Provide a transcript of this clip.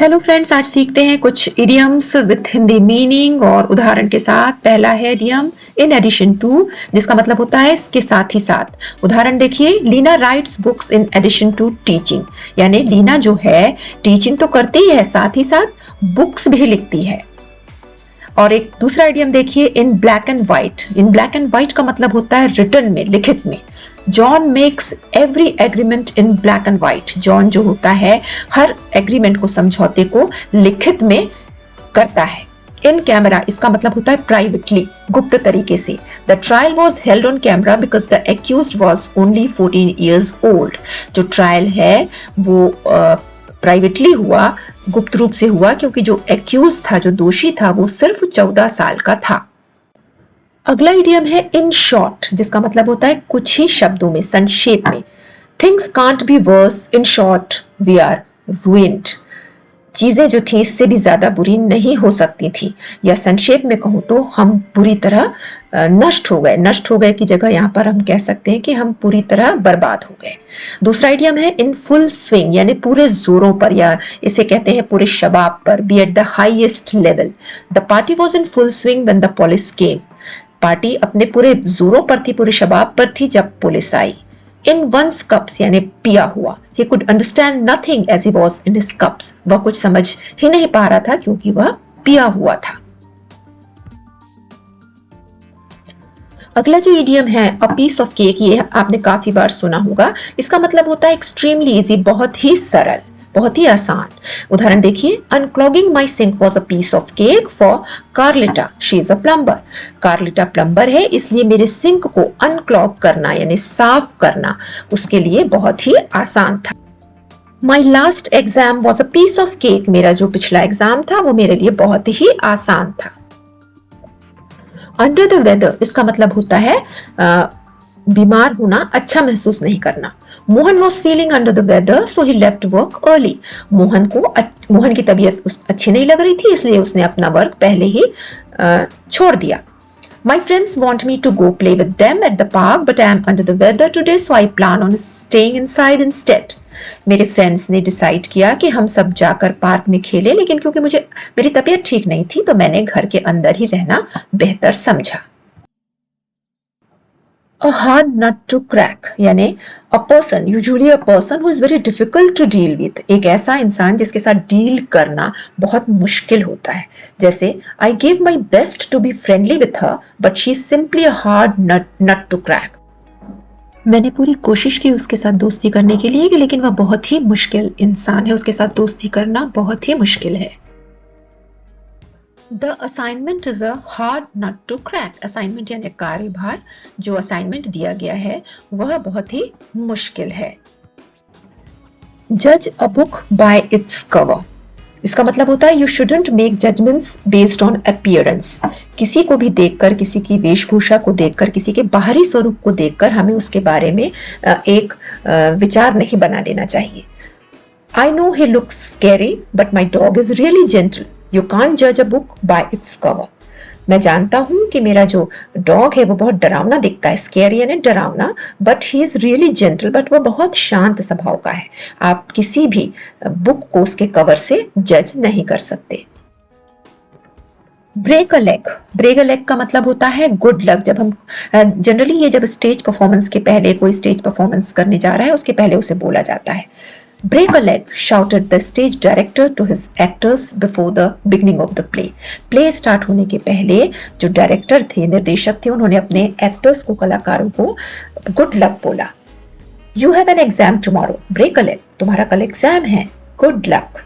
Hello friends, आज सीखते हैं कुछ इडियम्स विथ हिंदी मीनिंग और उदाहरण के साथ। पहला है इडियम इन एडिशन टू, जिसका मतलब होता है इसके साथ ही साथ। उदाहरण देखिए, Leena writes books in addition to teaching, यानी लीना जो है टीचिंग तो करती ही है, साथ ही साथ बुक्स भी लिखती है। और एक दूसरा इडियम देखिए, in black and white. In black and white का मतलब होता है रिटन में, लिखित में। John makes every agreement in black and white. John जो होता है हर एग्रीमेंट को, समझौते को लिखित में करता है। इन कैमरा, इसका मतलब होता है प्राइवेटली, गुप्त तरीके से। The trial was held on camera because the accused was only 14 years old। जो ट्रायल है वो प्राइवेटली हुआ, गुप्त रूप से हुआ, क्योंकि जो एक्यूज था, जो दोषी था, वो सिर्फ 14 साल का था। अगला इडियम है इन शॉर्ट, जिसका मतलब होता है कुछ ही शब्दों में, संक्षेप में। Things can't be worse, in short we are ruined. चीजें जो थी इससे भी ज्यादा बुरी नहीं हो सकती थी, या संक्षेप में कहूं तो हम पूरी तरह नष्ट हो गए। नष्ट हो गए की जगह यहां पर हम कह सकते हैं कि हम पूरी तरह बर्बाद हो गए। दूसरा इडियम है इन फुल स्विंग, यानी पूरे जोरों पर, या इसे कहते हैं पूरे शबाब पर, be at the highest level. The party was in full swing when the police came. Party अपने पूरे जोरों पर थी, पूरे शबाब पर थी जब पुलिस आई। इन वंस कप्स, यानी पिया हुआ। He could understand nothing as he was in his cups। वह कुछ समझ ही नहीं पा रहा था क्योंकि वह पिया हुआ था। अगला जो इडियम है अ पीस ऑफ केक, ये आपने काफी बार सुना होगा। इसका मतलब होता है एक्सट्रीमली इजी, बहुत ही सरल, बहुत ही आसान। उदाहरण देखिए, unclogging my sink was a piece of cake for Carlita, she is a plumber. Carlita plumber है, इसलिए मेरे सिंक को अनक्लॉग करना यानी साफ करना उसके लिए बहुत ही आसान था। My last exam was a piece of cake, मेरा जो पिछला एग्जाम था वो मेरे लिए बहुत ही आसान था। अंडर द वेदर, इसका मतलब होता है बीमार होना, अच्छा महसूस नहीं करना। Mohan was feeling under the weather so he left work early. Mohan की तबीयत अच्छी नहीं लग रही थी, इसलिए उसने अपना वर्क पहले ही छोड़ दिया। My friends want me to go play with them at the park, but I am under the weather today, so I plan on staying inside instead। मेरे फ्रेंड्स ने डिसाइड किया कि हम सब जाकर पार्क में खेलें, लेकिन क्योंकि मेरी तबीयत ठीक नहीं थी तो मैंने घर के अंदर ही रहना बेहतर समझा। A hard nut to crack, यानी a person, usually a person who is very difficult to deal with। एक ऐसा इंसान जिसके साथ डील करना बहुत मुश्किल होता है। जैसे I gave my best to be friendly with her, but she is simply a hard nut to crack। मैंने पूरी कोशिश की उसके साथ दोस्ती करने के लिए, लेकिन वह बहुत ही मुश्किल इंसान है, उसके साथ दोस्ती करना बहुत ही मुश्किल है। The assignment is a hard nut to crack। Assignment यानी कार्यभार, जो असाइनमेंट दिया गया है वह बहुत ही मुश्किल है। Judge a book by its cover, इसका मतलब होता है you shouldn't make judgments based on appearance। किसी को भी देखकर, किसी की वेशभूषा को देखकर, किसी के बाहरी स्वरूप को देखकर हमें उसके बारे में एक विचार नहीं बना लेना चाहिए। I know he looks scary, but my dog is really gentle। You can't judge a book by its cover। मैं जानता हूं कि मेरा जो डॉग है वो बहुत डरावना दिखता है, स्केरी यानी डरावना, but he is really gentle, but वह बहुत शांत स्वभाव का है। आप किसी भी बुक को उसके कवर से जज नहीं कर सकते। Break a leg, break a leg का मतलब होता है गुड लक। जब हम जनरली ये जब स्टेज परफॉर्मेंस के पहले, कोई स्टेज परफॉर्मेंस करने जा रहा है उसके पहले उसे बोला जाता है। Break a leg, shouted the stage director to his actors before the beginning of the play। Play start होने के पहले जो डायरेक्टर थे, निर्देशक थे, उन्होंने अपने एक्टर्स को, कलाकारों को गुड लक बोला। You have an exam tomorrow, break a leg। तुम्हारा कल एग्जाम है, गुड लक।